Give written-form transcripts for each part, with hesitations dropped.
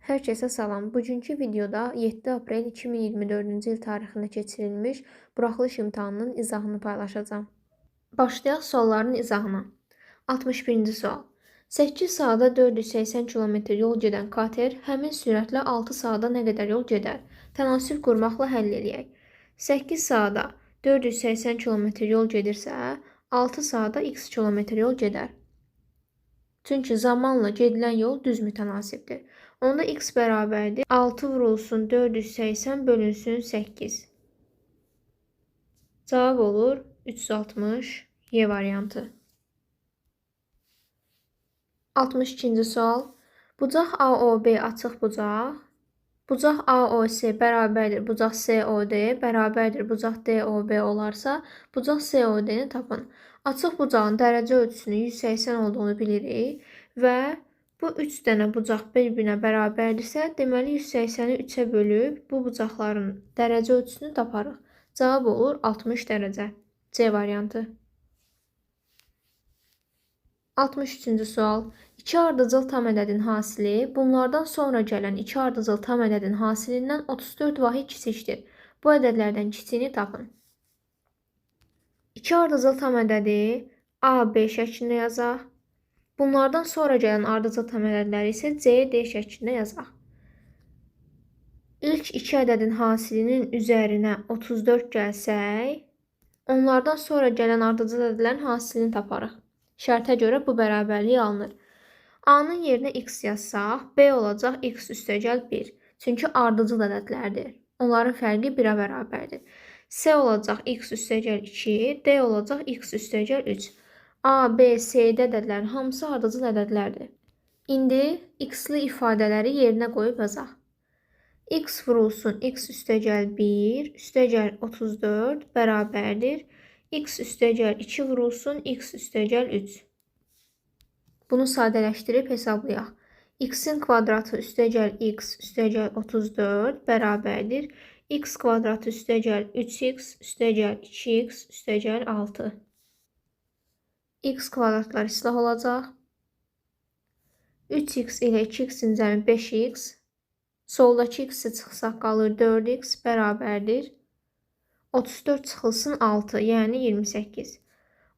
Herkese salam. Bugünkü videoda 7 aprel 2024-cü il tarixində keçirilmiş buraxılış imtahanının izahını paylaşacağım. Başlayaq sualların izahına. 61-ci sual. 8 saata 480 km yol gedən kater həmin sürətlə 6 saata nə qədər yol gedər? Tənasüb qurmaqla həll eləyək. 8 saata 480 km yol gedirsə, 6 saata x kilometr yol gedər. Çünki zamanla gedilən yol düz mütənasibdir. Onda x bərabərdir 6 vurulsun 480 bölünsün 8. Cavab olur 360 Y variantı. 62-ci sual. Bucaq AOB açıq bucaq. Bucaq AOC bərabərdir bucaq COD bərabərdir bucaq DOB olarsa, bucaq COD-ni tapın. Açıq bucağın dərəcə ölçüsünün 180 olduğunu bilirik və bu 3 dənə bucaq bir-birinə bərabərdirsə, deməli 180-i 3-ə bölüb bu bucaqların dərəcə ölçüsünü taparıq. Cavab olur 60 dərəcə. C variantı. 63-cü sual. 2 ardıcıl tam ədədin hasili bunlardan sonra gələn 2 ardıcıl tam ədədin hasilindən 34 vahid kiçikdir. Bu ədədlərdən kiçiyini tapın. 2 ardıcıl tam ədədi AB şəklində yazaq. Bunlardan sonra gələn ardıcıl tam ədədləri isə CD şəklində yazaq. İlk 2 ədədin hasilinin üzərinə 34 gəlsək, onlardan sonra gələn ardıcıl ədədlərin hasilini taparıq. Şərtə görə bu bərabərlik alınır. A-nın yerinə x yazsaq, B olacaq x üstəgəl 1. Çünki ardıcıl ədədlərdir. Onların fərqi 1-ə bərabərdir. C olacaq x üstəgəl 2, D olacaq x üstəgəl 3. A, B, C ədədlərin hamısı ardıcıl ədədlərdir. İndi x-li ifadələri yerinə qoyub yazaq. X vurulsun x üstəgəl 1 üstəgəl 34 bərabərdir. X üstəgəl 2 vurulsun x üstəgəl 3. Bunu sadələşdirib hesablayaq. X-in kvadratı üstəgəl x üstəgəl 34 bərabərdir. X kvadratı üstəgəl 3x üstəgəl 2x üstəgəl 6. X kvadratlar islah olacaq. 3x ilə 2x-in cəmi 5x. Soldakı x-i çıxsaq qalır 4x bərabərdir. 34 çıxılsın 6, yəni 28.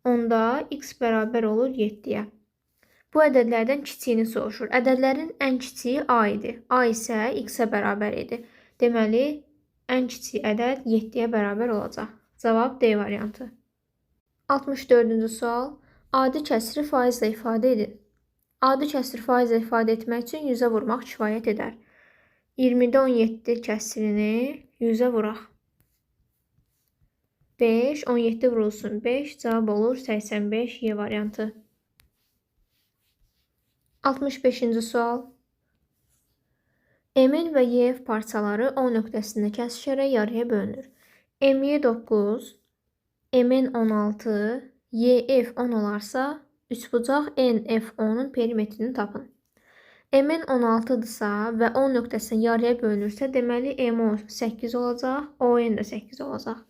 Onda x bərabər olur 7-yə. Bu ədədlərdən kiçiyini soruşur. Ədədlərin ən kiçiyi A idi. A isə x-ə bərabər idi. Deməli, ən kiçik ədəd 7-yə bərabər olacaq. Cavab D variantı. 64-cü sual. Adi kəsri faizlə ifadə edin. Adi kəsri faizlə ifadə etmək üçün 100-ə vurmaq kifayət edər. 20-də 17 kəsrini 100-ə vuraq. 5, 17 vurulsun 5, cavab olur 85 Y variantı. 65-ci sual. MN və YF parçaları O nöqtəsində kəsişərək yarıya bölünür. MY 9, MN 16, YF 10 olarsa, üçbucaq NF10-un perimetrini tapın. MN 16-dırsa və O nöqtəsində yarıya bölünürsə, deməli MO 8 olacaq, ON də 8 olacaq.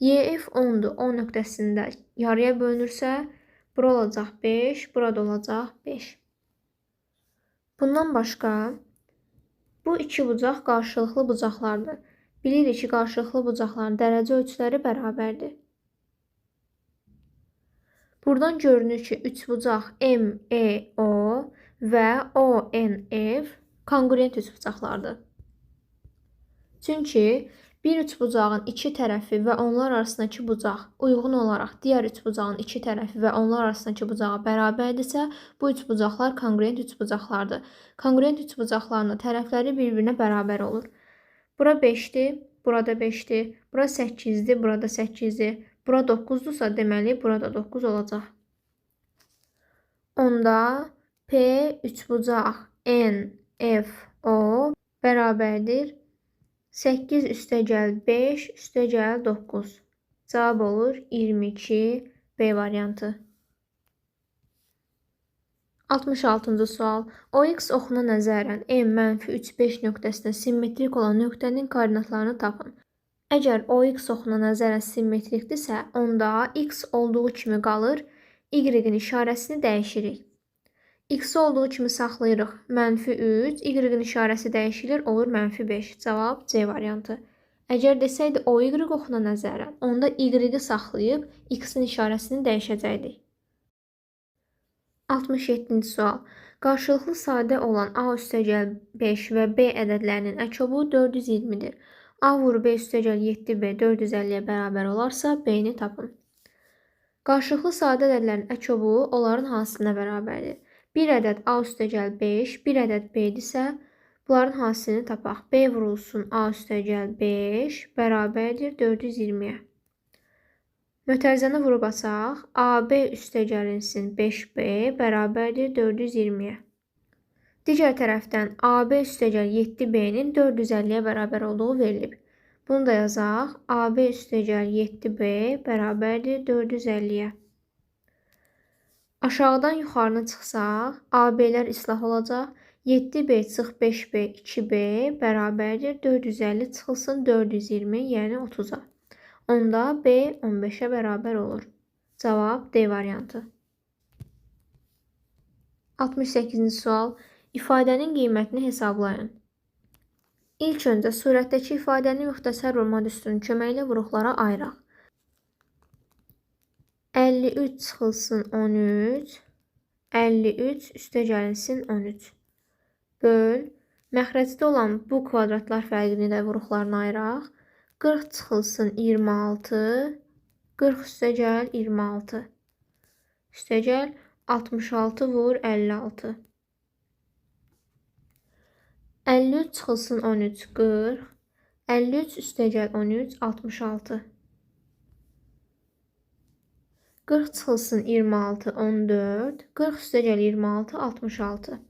YF 10-dur, O nöqtəsində yarıya bölünürsə, bura olacaq 5, burada olacaq 5. Bundan başqa, bu iki bucaq qarşılıqlı bucaqlardır. Bilirik ki, qarşılıqlı bucaqların dərəcə ölçüləri bərabərdir. Buradan görünür ki, üçbucaq MEO və ONF konqurent üçbucaqlardır. Çünki bir üçbucağın iki tərəfi və onlar arasındakı bucaq uyğun olaraq digər üçbucağın iki tərəfi və onlar arasındakı bucağa bərabərdirsə, bu üçbucaqlar konqurent üçbucaqlardır. Konqurent üçbucaqlarının tərəfləri bir-birinə bərabər olur. Bura 5-dir, burada 5-dir, bura 8-dir, burada 8-dir, bura 9-dursa, deməli burada 9 olacaq. Onda P üçbucaq NFO bərabərdir 8 üstəgəl 5 üstəgəl 9. Cavab olur 22 B variantı. 66-cı sual. OX oxuna nəzərən M-3,5 nöqtəsinə simmetrik olan nöqtənin koordinatlarını tapın. Əgər OX oxuna nəzərən simmetrikdirsə, onda X olduğu kimi qalır, Y-in işarəsini dəyişirik. X olduğu kimi saxlayırıq. -3, Y-in işarəsi dəyişilir, olur -5. Cavab C variantı. Əgər desəydi o Y oxuna nəzərən, onda Y-i saxlayıb X-in işarəsini dəyişəcəkdik. 67-ci sual. Qarşılıqlı sadə olan A üstəgəl 5 və B ədədlərinin əçobu 420-dir. A vur B üstəgəl 7B 450-yə bərabər olarsa, B-ni tapın. Qarşılıqlı sadə ədədlərin əçobu onların hasilinə bərabərdir. Bir ədəd A üstəgəl 5, bir ədəd B-dirsə, bunların hasilini tapaq. B vurulsun A üstəgəl 5 bərabərdir 420-yə. Mötərizəni vurub açaq. AB üstəgəlinsin 5B bərabərdir 420-yə. Digər tərəfdən AB üstəgəl 7B-nin 450-yə bərabər olduğu verilib. Bunu da yazaq. AB üstəgəl 7B bərabərdir 450-yə. Aşağıdan yuxarını çıxsaq, AB-lər islah olacaq. 7B çıx 5B 2B bərabərdir 450 çıxılsın 420, yəni 30-a. Onda B 15-ə bərabər olur. Cavab D variantı. 68-ci sual. İfadənin qiymətini hesablayın. İlk öncə surətdəki ifadəni müxtəsər vurma düsturunun köməyi ilə vuruqlara ayıraq. 53 çıxılsın 13, 53 üstəgəlinsin 13. Böl, məxrəcdə olan bu kvadratlar fərqini də vuruqlarına ayıraq. 40 çıxılsın 26, 40 üstəgəl 26. Üstəgəl 66 vur 56. 53 çıxılsın 13, 40. 53 üstəgəl 13, 66. 40 çıxılsın 26, 14. 40 üstəgəl 26, 66.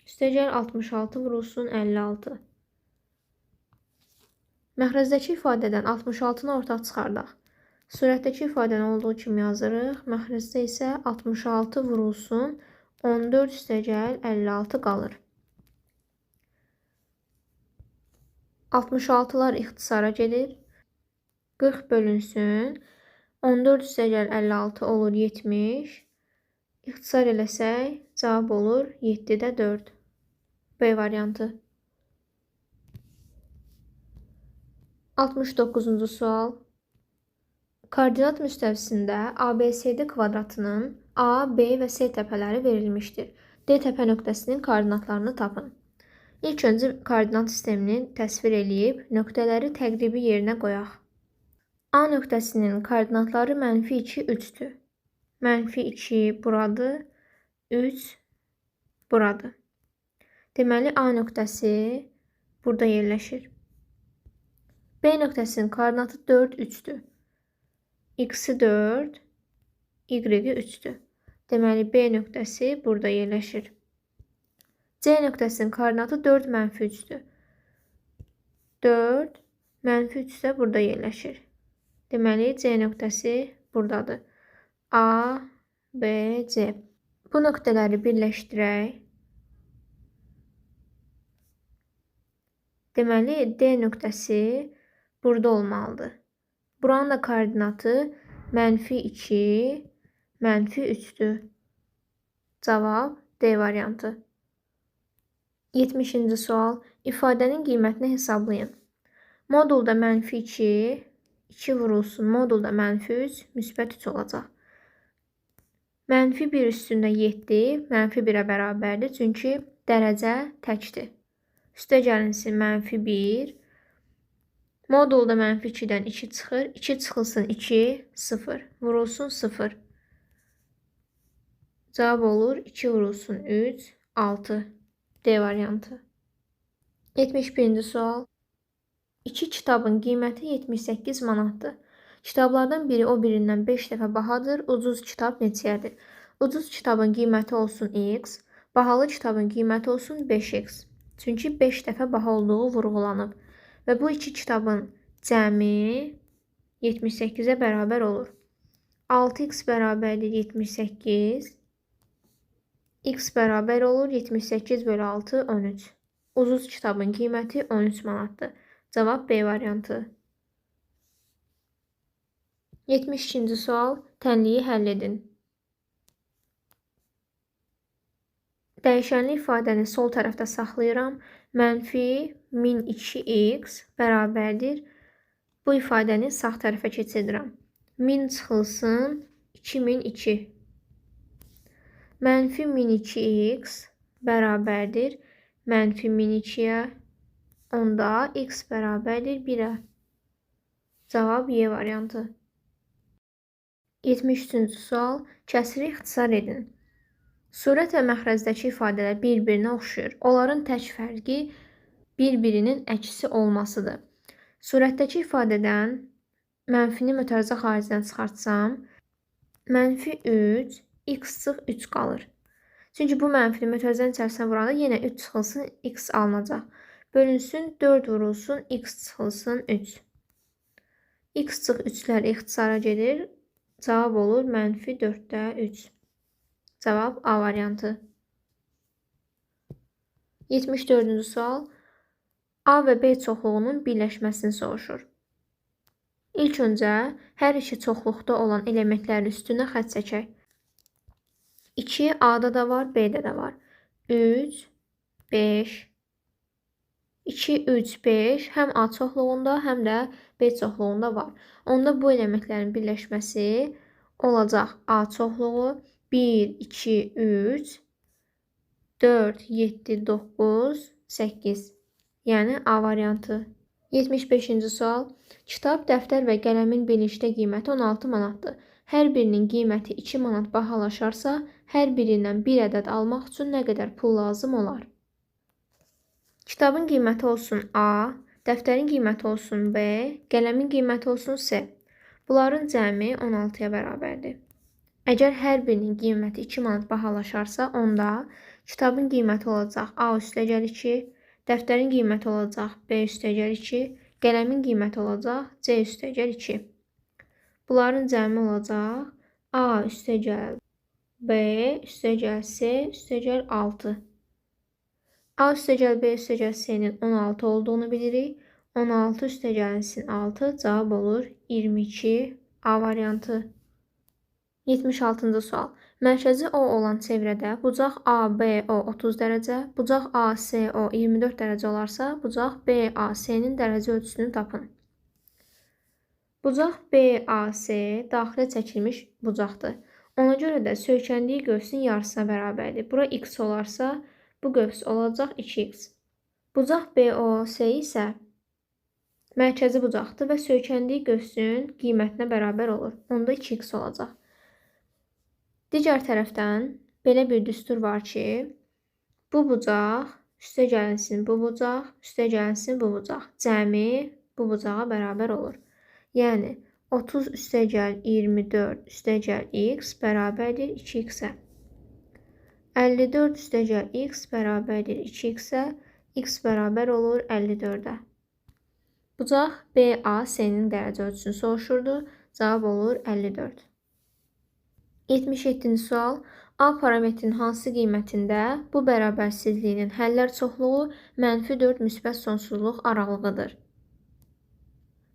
Üstəgəl 66 vurulsun 56. Məxrəzdəki ifadədən 66-nı ortaq çıxardaq. Surətdəki ifadəni olduğu kimi yazırıq. Məxrəzdə isə 66 vurulsun 14 üstəgəl 56 qalır. 66-lar ixtisara gedir. 40 bölünsün. 14 üstəgəl 56 olur 70. İxtisar eləsək, cavab olur 7-də 4. B variantı. 69-cu sual. Koordinat müstəvisində ABCD kvadratının A, B və C təpələri verilmişdir. D təpə nöqtəsinin koordinatlarını tapın. İlk öncə koordinat sistemini təsvir eləyib, nöqtələri təqribi yerinə qoyaq. A nöqtəsinin koordinatları -2, 3-dür. -2 buradır, 3 buradır. Deməli, A nöqtəsi burada yerləşir. B nöqtəsinin koordinatı 4, 3-dür. X-i 4, Y-i 3-dür. Deməli, B nöqtəsi burada yerləşir. C nöqtəsinin koordinatı 4, -3-dür. 4, -3 isə burada yerləşir. Deməli, C nöqtəsi buradadır. A, B, C. Bu nöqtələri birləşdirək. Deməli, D nöqtəsi burada olmalıdır. Buranın da koordinatı -2, -3-dür. Cavab D variantı. 70-ci sual. İfadənin qiymətini hesablayın. Modulda -2, 2 vurulsun. Modulda -3, müsbət 3 olacaq. -1 üstündə 7, -1-ə bərabərdir. Çünki dərəcə təkdir. Üstəgəlinsin -1. Modulda -2-dən 2 çıxır. 2 çıxılsın 2, 0. Vurulsun 0. Cavab olur 2 vurulsun 3, 6. D variantı. 71-ci sual. 2 kitabın qiyməti 78 manatdır. Kitablardan biri o birindən 5 dəfə bahadır. Ucuz kitab neçəyədir? Ucuz kitabın qiyməti olsun X, bahalı kitabın qiyməti olsun 5X. Çünki 5 dəfə baha olduğu vurğulanıb. Və bu iki kitabın cəmi 78-ə bərabər olur. 6x bərabərdir 78. X bərabər olur 78 bölü 6, 13. Ucuz kitabın qiyməti 13 manatdır. Cavab B variantı. 72-ci sual. Tənliyi həll edin. Dəyişənli ifadəni sol tərəfdə saxlayıram. Mənfi 1002x bərabərdir. Bu ifadəni sağ tərəfə keçirirəm. 1000 çıxılsın 2002. Mənfi 1002x bərabərdir. Mənfi 1002-yə. Onda x bərabərdir 1-ə. Cavab Y variantı. 73-cü sual. Kəsiri ixtisar edin. Surət və məxrəzdəki ifadələr bir-birinə oxşuyur. Onların tək fərqi bir-birinin əksi olmasıdır. Surətdəki ifadədən mənfini mötərizə xaricindən çıxartsam, mənfi 3, x çıx 3 qalır. Çünki bu mənfini mötərizənin içərisinə vuranda yenə 3 çıxılsın, x alınacaq. Bölünsün, 4 vurulsun, x çıxılsın 3. X çıx 3-lər ixtisara gedir. Cavab olur mənfi 4-də 3. Cavab A variantı. 74-cü sual. A və B çoxluğunun birləşməsini soruşur. İlk öncə hər iki çoxluqda olan elementlərin üstünə xətt çəkək. 2 A-da da var, B-də də var. 3, 5. 2, 3, 5 həm A çoxluğunda, həm də B çoxluğunda var. Onda bu elementlərin birləşməsi olacaq A çoxluğu 1, 2, 3, 4, 7, 9, 8. Yəni A variantı. 75-ci sual. Kitab, dəftər və qələmin birlikdə qiyməti 16 manatdır. Hər birinin qiyməti 2 manat bahalaşarsa, hər birindən bir ədəd almaq üçün nə qədər pul lazım olar? Kitabın qiyməti olsun A, dəftərin qiyməti olsun B, qələmin qiyməti olsun C. Bunların cəmi 16-ya bərabərdir. Əgər hər birinin qiyməti 2 manat bahalaşarsa, onda kitabın qiyməti olacaq A üstəgəl 2, dəftərin qiyməti olacaq B üstəgəl 2, qələmin qiyməti olacaq C üstəgəl 2. Bunların cəmi olacaq A üstəgəl B üstəgəl C üstəgəl 6. A üstəgəl B üstəgəl C-nin 16 olduğunu bilirik. 16 üstəgəlsin 6 cavab olur 22 A variantı. 76-cı sual. Mərkəzi O olan çevrədə bucaq ABO 30 dərəcə, bucaq ACO 24 dərəcə olarsa, bucaq BAC-nin dərəcə ölçüsünü tapın. Bucaq BAC daxilə çəkilmiş bucaqdır. Ona görə də söykəndiyi qövsün yarısına bərabərdir. Bura x olarsa, bu qövs olacaq 2x. Bucaq BOC isə mərkəzi bucaqdır və söykəndiyi qövsün qiymətinə bərabər olur. Onda 2x olacaq. Digər tərəfdən belə bir düstur var ki, bu bucaq üstəgəlinsin bu bucaq, üstəgəlinsin bu bucaq. Cəmi bu bucağa bərabər olur. Yəni 30 üstəgəl 24 üstəgəl x bərabərdir 2x-ə. 54 üstəgəl x bərabərdir 2x-ə, x bərabər olur 54-ə. Bucaq BAC-nin dərəcə ölçüsünü soruşurdu. Cavab olur 54. 77-ci sual. A parametrinin hansı qiymətində bu bərabərsizliyin həllər çoxluğu -4 müsbət sonsuzluq aralığıdır?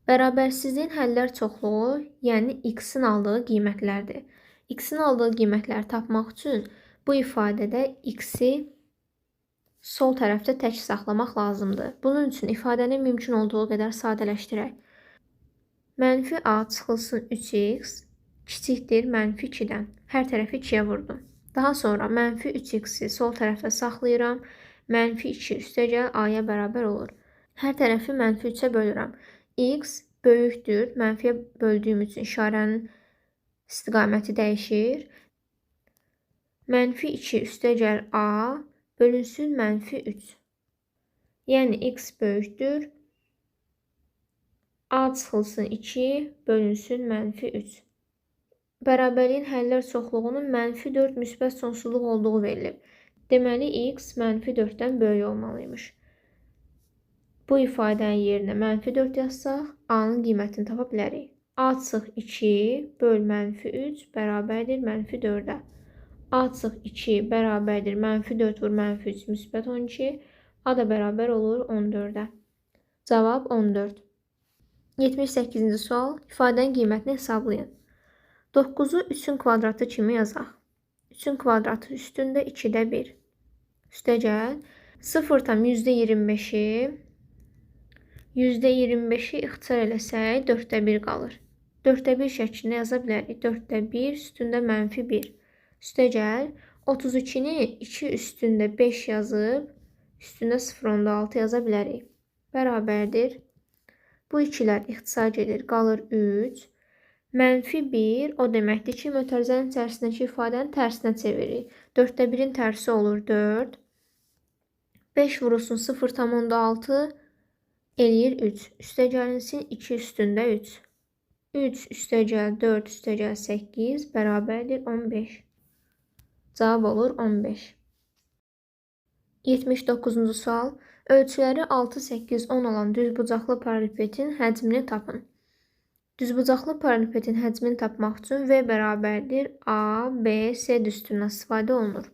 Bərabərsizliyin həllər çoxluğu, yəni x-in aldığı qiymətlərdir. X-in aldığı qiymətləri tapmaq üçün bu ifadədə x-i sol tərəfdə tək saxlamaq lazımdır. Bunun üçün ifadəni mümkün olduğu qədər sadələşdirək. Mənfi A çıxılsın 3x kiçikdir mənfi 2-dən. Hər tərəfi 2-yə vurdum. Daha sonra mənfi 3x-i sol tərəfdə saxlayıram. Mənfi 2 üstəgəl A-ya bərabər olur. Hər tərəfi mənfi 3-ə bölürəm. X böyükdür. Mənfiyə böldüyüm üçün işarənin istiqaməti dəyişir. Mənfi 2 üstəgəl A bölünsün mənfi 3. Yəni x böyükdür. A çıxılsın 2 bölünsün mənfi 3. Bərabərliyin həllər çoxluğunun -4 müsbət sonsuzluq olduğu verilib. Deməli x -4-dən böyük olmalıymış. Bu ifadənin yerinə -4 yazsaq, A-nın qiymətini tapa bilərik. A çıx 2 böl -3 bərabərdir -4-ə. A çıx 2 bərabərdir -4 vur -3 müsbət 12. A da bərabər olur 14-ə. Cavab 14. 78-ci sual. İfadənin qiymətini hesablayın. 9-u 3-ün kvadratı kimi yazaq. 3-ün kvadratı üstündə 2-də 1. Üstəgəl 0,25-i ixtisar eləsək 4/1 qalır. 4/1 şəklində yaza bilərik. 4/1 üstündə -1. Üstəgəl 32-ni 2 üstündə 5 yazıb üstündə 0,6 yaza bilərik. Bərabərdir. Bu ikilər ixtisar gedir. Qalır 3. -1 o deməkdir ki, mötərizənin içərisindəki ifadəni tərsinə çeviririk. 4/1-in tərsi olur 4. 5 vurulsun 0,6 eləyir 3. Üstəgəlinsin 2 üstündə 3. 3 üstəgəl 4 üstəgəl 8 bərabərdir 15. Cavab olur 15. 79-cu sual. Ölçüləri 6, 8, 10 olan düzbucaqlı paralelipedin həcmini tapın. Düzbucaqlı paralelipedin həcmini tapmaq üçün V bərabərdir A, B, C düsturundan istifadə olunur.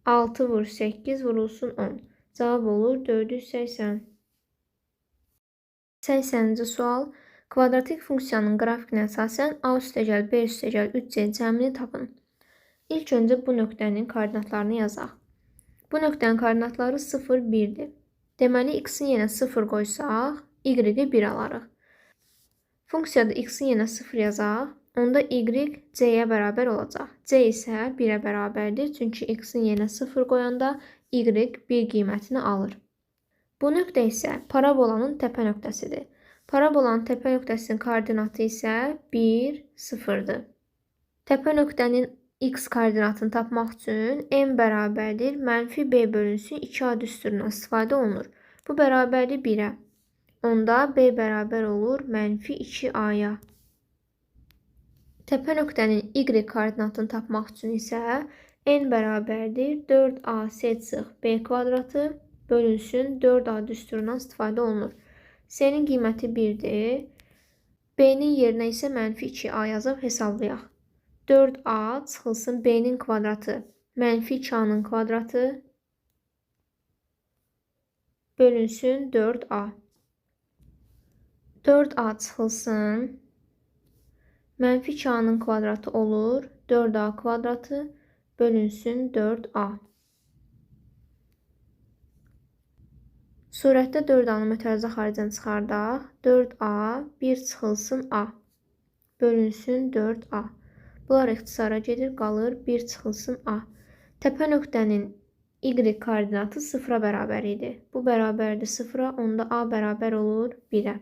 6 vur 8 vurulsun 10. Cavab olur 480. 80-ci sual. Kvadratik funksiyanın qrafikinə əsasən A üstəgəl B üstəgəl 3C cəmini tapın. İlk öncə bu nöqtənin koordinatlarını yazaq. Bu nöqtənin koordinatları 0, 1-dir. Deməli, x-in yenə 0 qoysaq, y-i 1 alarıq. Funksiyada x-in yenə 0 yazaq, onda y c-yə bərabər olacaq. C isə 1-ə bərabərdir, çünki x-in yenə 0 qoyanda y 1 qiymətini alır. Bu nöqtə isə parabolanın təpə nöqtəsidir. Parabolanın təpə nöqtəsinin koordinatı isə 1, 0-dır. Təpə nöqtənin x koordinatını tapmaq üçün n bərabərdir -b bölünsün 2a düsturundan istifadə olunur. Bu bərabərdir 1-ə. Onda b bərabər olur -2a-ya. Təpə nöqtənin y koordinatını tapmaq üçün isə n bərabərdir 4ac b kvadratı bölünsün 4a düsturundan istifadə olunur. C-nin qiyməti 1-dir. B-nin yerinə isə -2a yazıb hesablayaq. 4a çıxılsın b-nin kvadratı -2a-nın kvadratı bölünsün 4a. 4a çıxılsın -2a-nın kvadratı olur 4a kvadratı bölünsün 4a. Surətdə 4a-nı mötərizə xaricdən çıxardaq. 4a 1 çıxılsın a bölünsün 4a. Bunlar ixtisara gedir, qalır 1 çıxılsın a. Təpə nöqtənin y koordinatı 0-a bərabər idi. Bu bərabərdir 0-a, onda a bərabər olur 1-ə.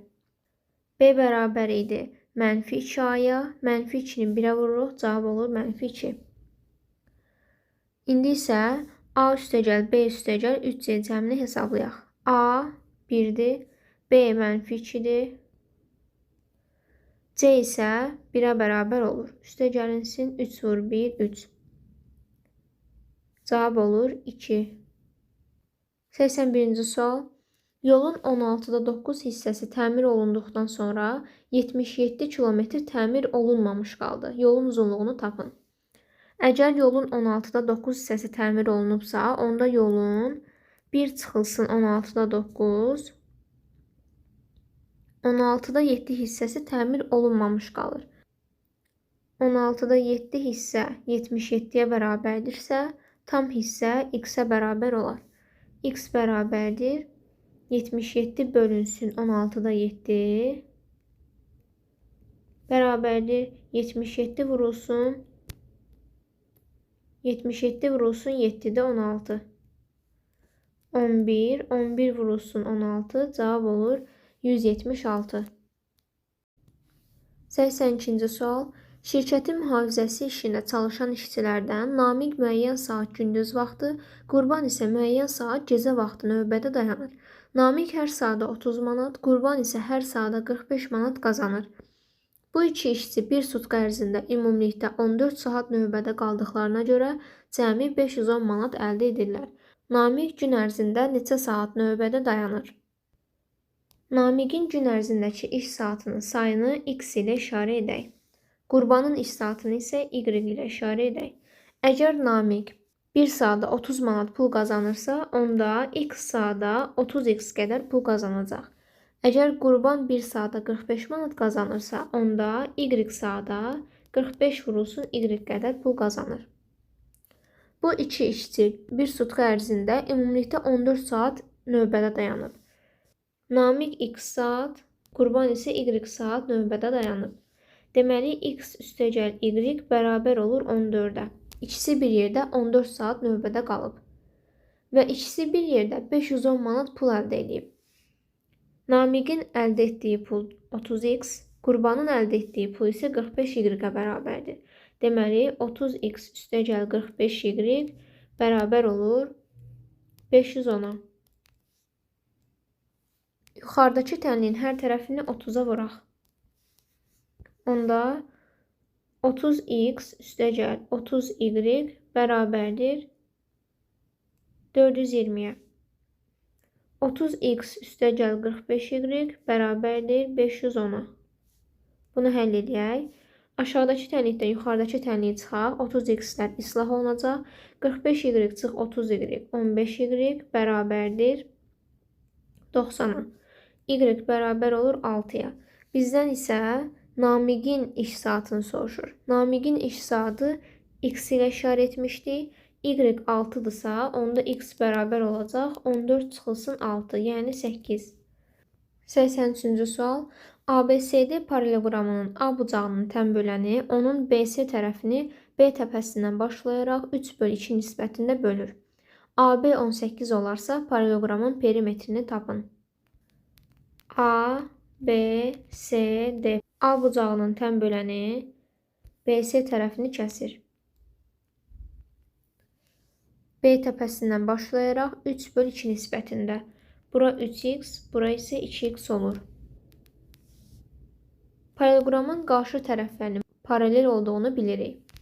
B bərabər idi -2a-ya, -2-ni 1-ə vururuq, cavab olur -2. İndi isə a üstəgəl b üstəgəl 3c cəmini hesablayaq. A 1-dir, b -2-dir. C isə 1-ə bərabər olur. Üstəgəlinsin 3 vur 1, 3. Cavab olur 2. 81-ci sual. Yolun 16'da 9 hissəsi təmir olunduqdan sonra 77 kilometr təmir olunmamış qaldı. Yolun uzunluğunu tapın. Əgər yolun 16'da 9 hissəsi təmir olunubsa, onda yolun 1 çıxılsın 16'da 9, 16'da 7 hissəsi təmir olunmamış qalır. 16'da 7 hissə 77-yə bərabərdirsə, tam hissə x-ə bərabər olar. X bərabərdir 77 bölünsün 16'da 7 bərabərdir 77 vurulsun 7'də 16. 11 vurulsun 16 cavab olur 176. 82-ci sual. Şirkətin mühafizəsi işində çalışan işçilərdən Namiq müəyyən saat gündüz vaxtı, Qurban isə müəyyən saat gecə vaxtı növbədə dayanır. Namiq hər saata 30 manat, Qurban isə hər saata 45 manat qazanır. Bu iki işçi bir sutka ərzində ümumilikdə 14 saat növbədə qaldıqlarına görə cəmi 510 manat əldə edirlər. Namiq gün ərzində neçə saat növbədə dayanır? Namiqin gün ərzindəki iş saatının sayını x ilə işarə edək. Qurbanın iş saatını isə y ilə işarə edək. Əgər Namiq 1 saata 30 manat pul qazanırsa, onda x saata 30x qədər pul qazanacaq. Əgər Qurban 1 saata 45 manat qazanırsa, onda y saata 45 vurulsun y qədər pul qazanır. Bu iki işçi bir sutka ərzində ümumilikdə 14 saat növbədə dayanıb. Namiq x saat, Qurban isə y saat növbədə dayanıb. Deməli, x üstəgəl y bərabər olur 14-ə. İkisi bir yerdə 14 saat növbədə qalıb. Və ikisi bir yerdə 510 manat pul əldə edib. Namiqin əldə etdiyi pul 30x, Qurbanın əldə etdiyi pul isə 45y-ə bərabərdir. Deməli, 30x üstəgəl 45y bərabər olur 510-a. Yuxarıdakı tənliyin hər tərəfini 30-a vuraq. Onda 30x üstəgəl 30y bərabərdir 420-yə. 30x üstəgəl 45y bərabərdir 510-a. Bunu həll edək. Aşağıdakı tənlikdən yuxarıdakı tənliyi çıxaq. 30x-lər islah olunacaq. 45y çıx 30y 15y bərabərdir 90-a. Y bərabər olur 6-ya. Bizdən isə Namiqin iş saatını soruşur. Namiqin iş saatı x ilə işarə etmişdik. Y 6-dırsa, onda x bərabər olacaq 14 çıxılsın 6, yəni 8. 83-cü sual. ABCD paraleloqramının A bucağının tən böləni onun BC tərəfini B təpəsindən başlayaraq 3/2 nisbətində bölür. AB 18 olarsa paraleloqramın perimetrini tapın. A, B, C, D. A bucağının tən böləni BC tərəfini kəsir. B təpəsindən başlayaraq 3/2 nisbətində. Bura 3x, bura isə 2x olur. Paraleloqramın qarşı tərəflərinin paralel olduğunu bilirik.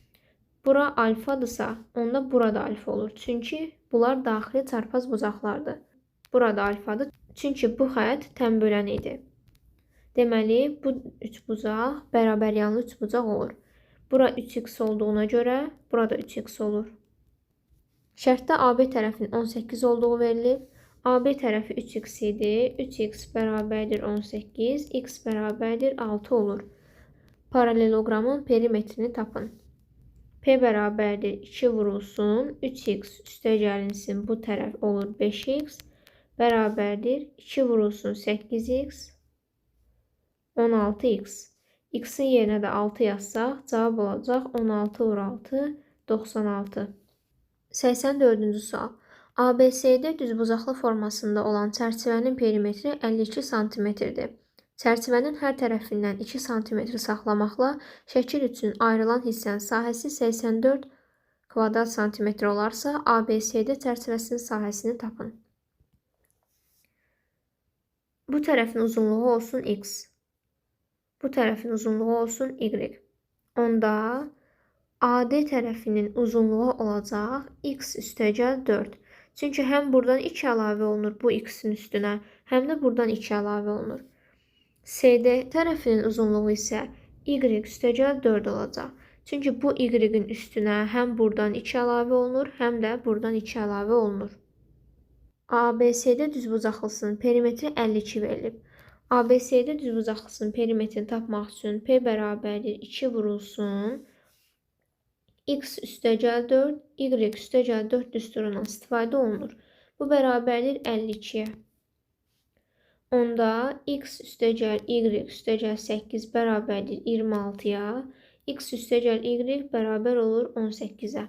Bura alfadırsa, onda burada alfa olur. Çünki bunlar daxili çarpaz bucaqlardır. Burada alfadır. Çünki bu xətt tən bölən idi. Deməli, bu üç bucaq bərabər yanlı üç bucaq olur. Bura 3x olduğuna görə, burada 3x olur. Şərtdə AB tərəfinin 18 olduğu verilib. AB tərəfi 3x idi. 3x bərabərdir 18, x bərabərdir 6 olur. Paraleloqramın perimetrini tapın. P bərabərdir 2 vurulsun, 3x üstəgəlinsin bu tərəf olur 5x, bərabərdir 2 vurulsun 8x, 16x. X-in yerinə də 6 yazsaq, cavab olacaq 16 vur 6, 96. 84-cü sual. ABCD düzbucaqlı formasında olan çərçivənin perimetri 52 cm-dir. Çərçivənin hər tərəfindən 2 cm saxlamaqla şəkil üçün ayrılan hissənin sahəsi 84 kvadrat santimetr olarsa, ABCD çərçivəsinin sahəsini tapın. Bu tərəfin uzunluğu olsun x. Bu tərəfin uzunluğu olsun y. Onda AD tərəfinin uzunluğu olacaq x üstəgəl 4. Çünki həm buradan 2 əlavə olunur bu x-in üstünə, həm də buradan 2 əlavə olunur. CD tərəfinin uzunluğu isə y üstəgəl 4 olacaq. Çünki bu y-in üstünə həm buradan 2 əlavə olunur, həm də buradan 2 əlavə olunur. ABCD düzbucaqlısının perimetri 52 verilib. ABCD düzbucaqlısının perimetrini tapmaq üçün P bərabərdir 2 vurulsun x üstəgəl 4, y üstəgəl 4 düsturundan istifadə olunur. Bu bərabərdir 52-yə. Onda x üstəgəl y üstəgəl 8 bərabərdir 26-ya, x üstəgəl y bərabər olur 18-ə.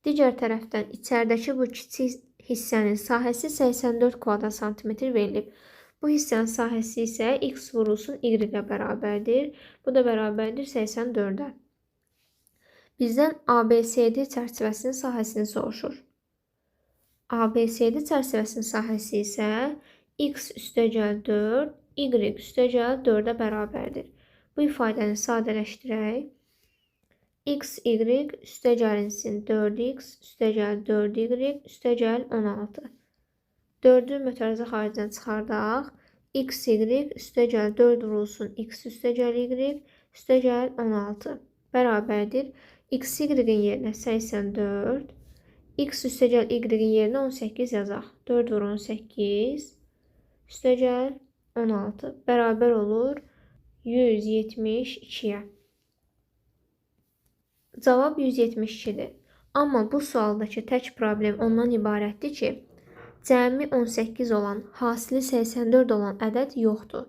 Digər tərəfdən içəridəki bu kiçik hissənin sahəsi 84 kvadrat santimetr verilib. Bu hissənin sahəsi isə x vurulsun y-ə bərabərdir. Bu da bərabərdir 84-ə. Bizdən ABCD çərçivəsinin sahəsini soruşur. ABCD çərçivəsinin sahəsi isə x üstəgəl 4, y üstəgəl 4-ə bərabərdir. Bu ifadəni sadələşdirək. X, y üstəgəlinsin 4x üstəgəl 4y üstəgəl 16. 4-ü mötərizə xaricdən çıxardaq. X, y üstəgəl 4 vurulsun x üstəgəl y üstəgəl 16 bərabərdir. X, y-in yerinə 84. X üstəgəl y-in yerinə 18 yazaq. 4 vur 18 üstəgəl 16 bərabər olur 172-yə. Cavab 172-dir. Amma bu sualdakı tək problem ondan ibarətdir ki, cəmi 18 olan, hasili 84 olan ədəd yoxdur.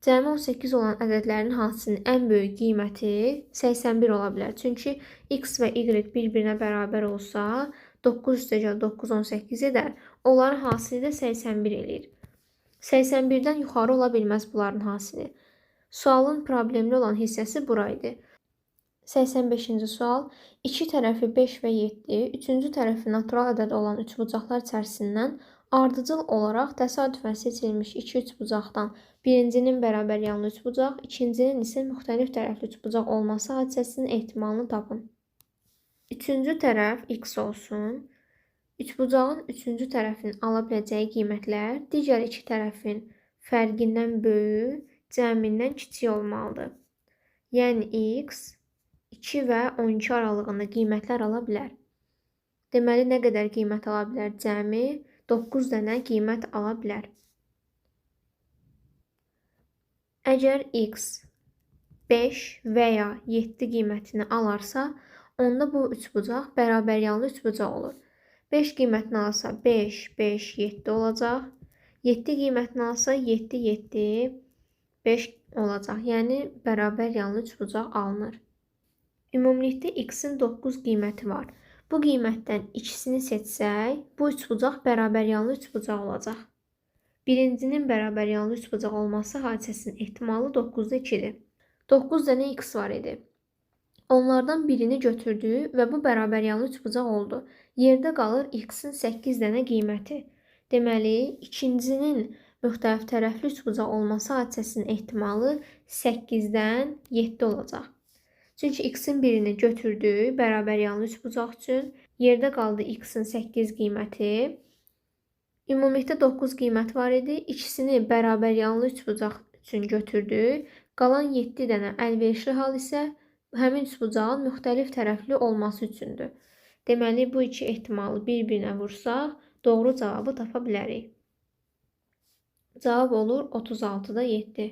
Cəmi 18 olan ədədlərin hasilinin ən böyük qiyməti 81 ola bilər. Çünki x və y bir-birinə bərabər olsa, 9 + 9 18 edər. Onların hasili də 81 eləyir. 81-dən yuxarı ola bilməz bunların hasili. Sualın problemli olan hissəsi buraydı. 85-ci sual. 2 tərəfi 5 və 7, 3-cü tərəfi natural ədəd olan üçbucaqlar içərisindən ardıcıl olaraq təsadüfən seçilmiş iki üçbucaqdan birincinin bərabər yanlı üçbucaq, ikincinin isə müxtəlif tərəfli üçbucaq olması hadisəsinin ehtimalını tapın. Üçüncü tərəf x olsun. Üçbucağın üçüncü tərəfin ala biləcəyi qiymətlər digər iki tərəfin fərqindən böyük, cəmindən kiçik olmalıdır. Yəni x 2 və 12 aralığında qiymətlər ala bilər. Deməli, nə qədər qiymət ala bilər? Cəmi 9 dənə qiymət ala bilər. Əgər x 5 və ya 7 qiymətini alarsa, onda bu üçbucaq bərabər yanlı üçbucaq olur. 5 qiymətini alsa 5, 5, 7 olacaq. 7 qiymətini alsa 7, 7, 5 olacaq. Yəni, bərabər yanlı üçbucaq alınır. Ümumilikdə x-in 9 qiyməti var. Bu qiymətdən ikisini seçsək, bu üçbucaq bərabər yanlı üçbucaq olacaq. Birincinin bərabər yanlı üçbucaq olması hadisəsinin ehtimalı 9-da 2-dir. 9 dənə x var idi. Onlardan birini götürdü və bu bərabər yanlı üçbucaq oldu. Yerdə qalır x-in 8 dənə qiyməti. Deməli, ikincinin müxtəlif tərəfli üçbucaq olması hadisəsinin ehtimalı 8-dən 7 olacaq. Çünki x-in birini götürdü bərabər yanlı üçbucaq üçün. Yerdə qaldı x-in 8 qiyməti. Ümumilikdə 9 qiymət var idi. İkisini bərabər yanlı üçbucaq üçün götürdü. Qalan 7 dənə əlverişli hal isə həmin üçbucağın müxtəlif tərəfli olması üçündür. Deməli, bu iki ehtimalı bir-birinə vursaq, doğru cavabı tapa bilərik. Cavab olur 36-da 7.